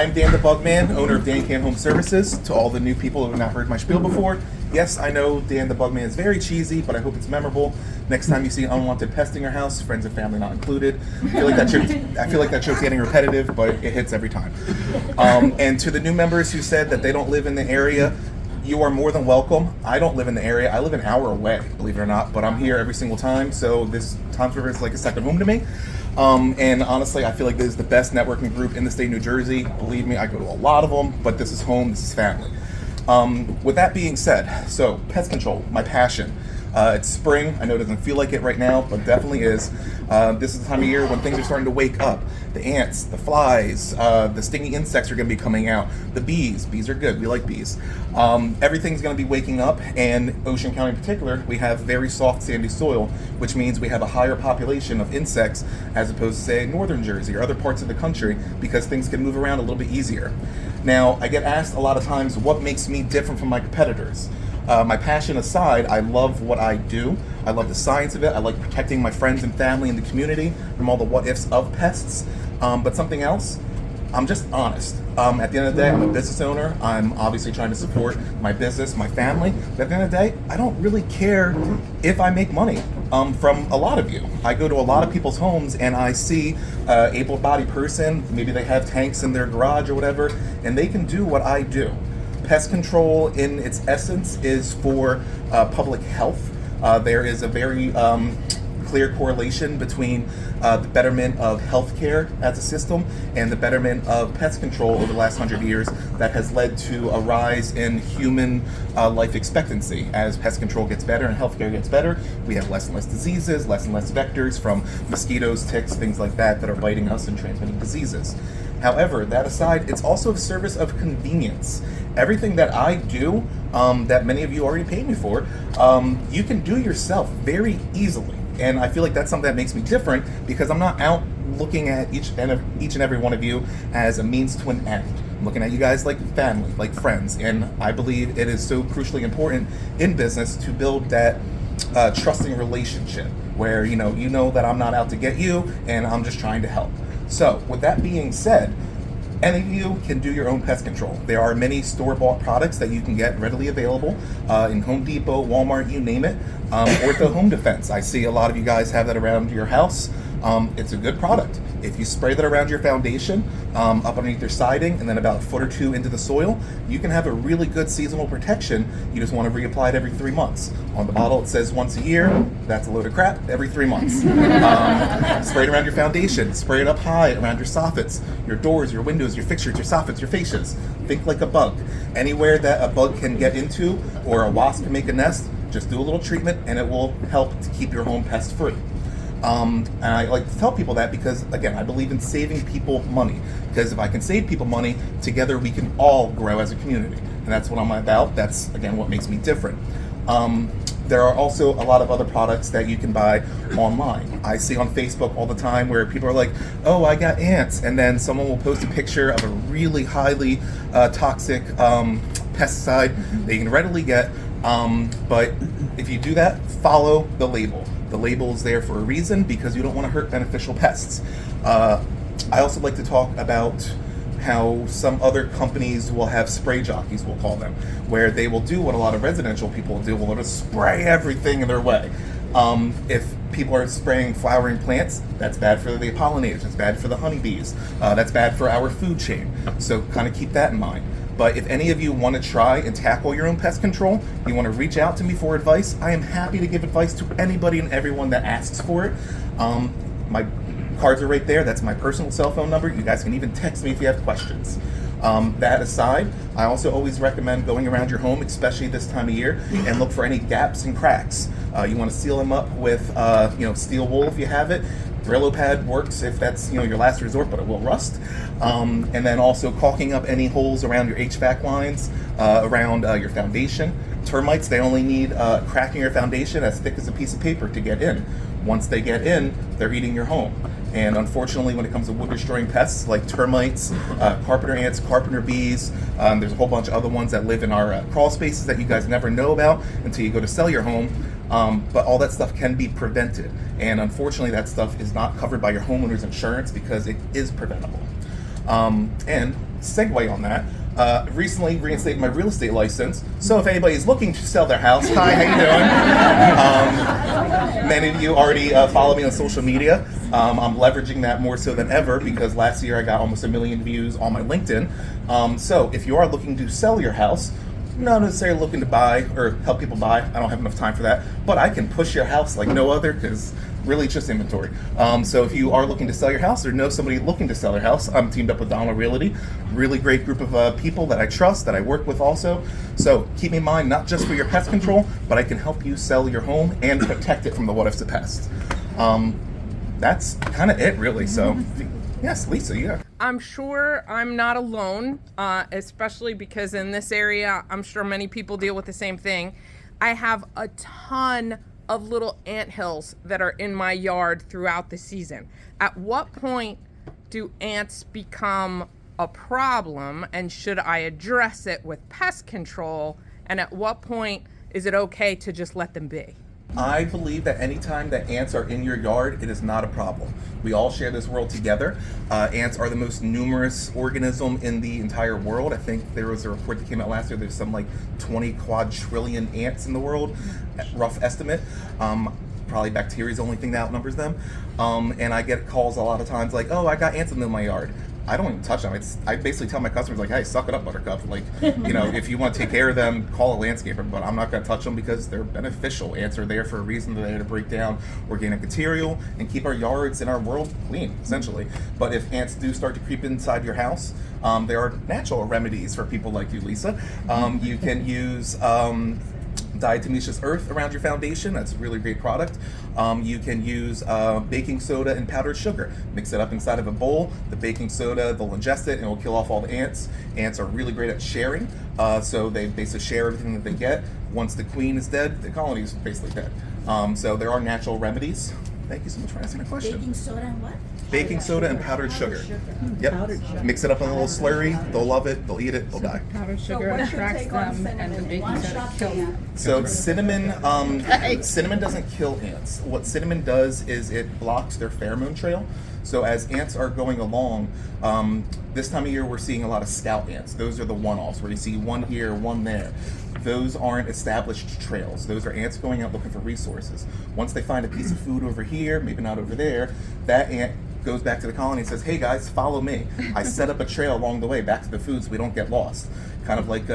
I'm Dan the Bugman, owner of Dan Can Home Services. To all the new people who have not heard my spiel before, yes, I know Dan the Bugman is very cheesy, but I hope it's memorable. Next time you see unwanted pests in your house, friends and family not included. I feel like that joke's getting repetitive, but it hits every time. And to the new members who said that they don't live in the area, you are more than welcome. I don't live in the area. I live an hour away, believe it or not, but I'm here every single time, so this Toms River is like a second home to me. And honestly, I feel like this is the best networking group in the state of New Jersey. Believe me, I go to a lot of them, but this is home, this is family. With that being said, so pest control, my passion. It's spring. I know it doesn't feel like it right now, but definitely is. This is the time of year when things are starting to wake up. The ants, the flies, the stingy insects are going to be coming out. The bees are good. We like bees. Everything's going to be waking up, and Ocean County in particular, we have very soft, sandy soil, which means we have a higher population of insects as opposed to, say, northern Jersey or other parts of the country, because things can move around a little bit easier. Now, I get asked a lot of times what makes me different from my competitors. My passion aside, I love what I do. I love the science of it. I like protecting my friends and family and the community from all the what-ifs of pests. But something else, I'm just honest. At the end of the day, I'm a business owner. I'm obviously trying to support my business, my family. But at the end of the day, I don't really care if I make money from a lot of you. I go to a lot of people's homes and I see an able-bodied person, maybe they have tanks in their garage or whatever, and they can do what I do. Pest control, in its essence, is for public health. There is a very clear correlation between the betterment of healthcare as a system and the betterment of pest control over the last 100 years that has led to a rise in human life expectancy. As pest control gets better and healthcare gets better, we have less and less diseases, less and less vectors from mosquitoes, ticks, things like that are biting us and transmitting diseases. However, that aside, it's also a service of convenience. Everything that I do, that many of you already paid me for, you can do yourself very easily. And I feel like that's something that makes me different, because I'm not out looking at each and every one of you as a means to an end. I'm looking at you guys like family, like friends. And I believe it is so crucially important in business to build that trusting relationship where you know that I'm not out to get you and I'm just trying to help. So, with that being said, any of you can do your own pest control. There are many store-bought products that you can get readily available in Home Depot, Walmart, you name it, or the Home Defense. I see a lot of you guys have that around your house. It's a good product. If you spray that around your foundation, up underneath your siding, and then about a foot or two into the soil, you can have a really good seasonal protection. You just want to reapply it every 3 months. On the bottle it says once a year. That's a load of crap. Every 3 months. Spray it around your foundation. Spray it up high around your soffits, your doors, your windows, your fixtures, your soffits, your fascias. Think like a bug. Anywhere that a bug can get into or a wasp can make a nest, just do a little treatment and it will help to keep your home pest free. And I like to tell people that because, again, I believe in saving people money. Because if I can save people money, together we can all grow as a community. And that's what I'm about. That's, again, what makes me different. There are also a lot of other products that you can buy online. I see on Facebook all the time where people are like, oh, I got ants. And then someone will post a picture of a really highly toxic pesticide that you can readily get. But if you do that, follow the label. The label is there for a reason, because you don't want to hurt beneficial pests. I also like to talk about how some other companies will have spray jockeys, we'll call them, where they will do what a lot of residential people do, will just spray everything in their way. If people are spraying flowering plants, that's bad for the pollinators, that's bad for the honeybees, that's bad for our food chain. So kind of keep that in mind. But if any of you want to try and tackle your own pest control, you want to reach out to me for advice, I am happy to give advice to anybody and everyone that asks for it. My cards are right there. That's my personal cell phone number. You guys can even text me if you have questions. That aside, I also always recommend going around your home, especially this time of year, and look for any gaps and cracks. You want to seal them up with steel wool if you have it. Brillo pad works if that's your last resort, but it will rust. And then also caulking up any holes around your HVAC lines, around your foundation. Termites, they only need cracking your foundation as thick as a piece of paper to get in. Once they get in, they're eating your home. And unfortunately, when it comes to wood-destroying pests like termites, carpenter ants, carpenter bees, there's a whole bunch of other ones that live in our crawl spaces that you guys never know about until you go to sell your home. But all that stuff can be prevented. And unfortunately, that stuff is not covered by your homeowner's insurance because it is preventable. And segue on that. Recently reinstated my real estate license, so if anybody's looking to sell their house, hi, how you doing? Many of you already follow me on social media. I'm leveraging that more so than ever because last year I got almost 1 million views on my LinkedIn. So if you are looking to sell your house, not necessarily looking to buy or help people buy, I don't have enough time for that, but I can push your house like no other because really it's just inventory. So if you are looking to sell your house or know somebody looking to sell their house, I'm teamed up with Donald Realty, really great group of people that I trust, that I work with also. So keep me in mind, not just for your pest control, but I can help you sell your home and protect it from the what ifs of pests. That's kind of it really. So yes, Lisa, yeah. I'm sure I'm not alone, especially because in this area, I'm sure many people deal with the same thing. I have a ton of little anthills that are in my yard throughout the season. At what point do ants become a problem, and should I address it with pest control? And at what point is it okay to just let them be? I believe that anytime that ants are in your yard, it is not a problem. We all share this world together. Ants are the most numerous organism in the entire world. I think there was a report that came out last year, there's some like 20 quadrillion ants in the world, rough estimate. Probably bacteria is the only thing that outnumbers them. And I get calls a lot of times like, oh, I got ants in my yard. I don't even touch them. I basically tell my customers like, hey, suck it up, buttercup. Like, you know, if you want to take care of them, call a landscaper, but I'm not going to touch them because they're beneficial. Ants are there for a reason. They're there to break down organic material and keep our yards and our world clean, essentially. But if ants do start to creep inside your house, there are natural remedies for people like you, Lisa. You can use diatomaceous earth around your foundation. That's a really great product. You can use baking soda and powdered sugar. Mix it up inside of a bowl. The baking soda, they'll ingest it and it will kill off all the ants. Ants are really great at sharing, so they basically share everything that they get. Once the queen is dead, the colony is basically dead. So there are natural remedies. Thank you so much for asking the question. Baking soda and what? Baking soda and powdered sugar. Yep. Powdered sugar. Mix it up in a little slurry. They'll love it. They'll eat it. They'll die. Powdered sugar attracts them, and the baking soda kills them. So cinnamon, cinnamon doesn't kill ants. What cinnamon does is it blocks their pheromone trail. So as ants are going along, this time of year we're seeing a lot of scout ants. Those are the one-offs where you see one here, one there. Those aren't established trails. Those are ants going out looking for resources. Once they find a piece of food over here, maybe not over there, that ant goes back to the colony and says, hey guys, follow me. I set up a trail along the way back to the food so we don't get lost. Kind of like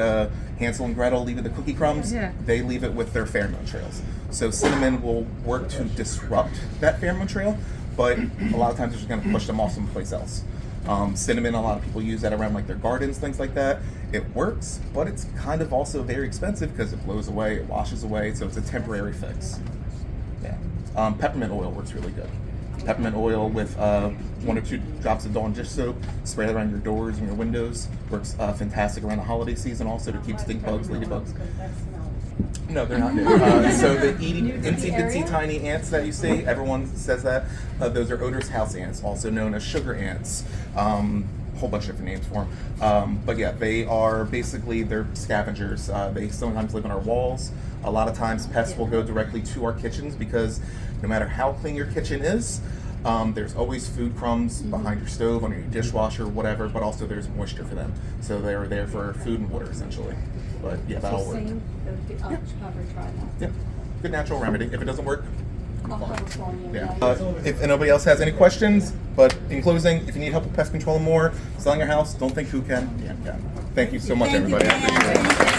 Hansel and Gretel leaving the cookie crumbs, they leave it with their pheromone trails. So cinnamon will work to disrupt that pheromone trail, but a lot of times it's just gonna push them off someplace else. Cinnamon, a lot of people use that around like their gardens, things like that. It works, but it's kind of also very expensive because it blows away, it washes away, so it's a temporary fix. Yeah. Peppermint oil works really good. Peppermint oil with 1 or 2 drops of Dawn dish soap, spray it around your doors and your windows. Works fantastic around the holiday season also to keep stink bugs, ladybugs. No, they're not new. So the itsy tiny ants that you see, everyone says that. Those are odorous house ants, also known as sugar ants. Whole bunch of different names for them. But yeah, they are basically, they're scavengers. They sometimes live on our walls. A lot of times pests will go directly to our kitchens because no matter how clean your kitchen is, there's always food crumbs behind your stove, under your dishwasher, whatever, but also there's moisture for them. So they're there for food and water essentially. But yeah, that'll work. Yeah, good natural remedy. If it doesn't work, yeah. If nobody else has any questions, but in closing, if you need help with pest control more, selling your house, don't think who can, Dan can. Thank you so much, everybody. I appreciate it.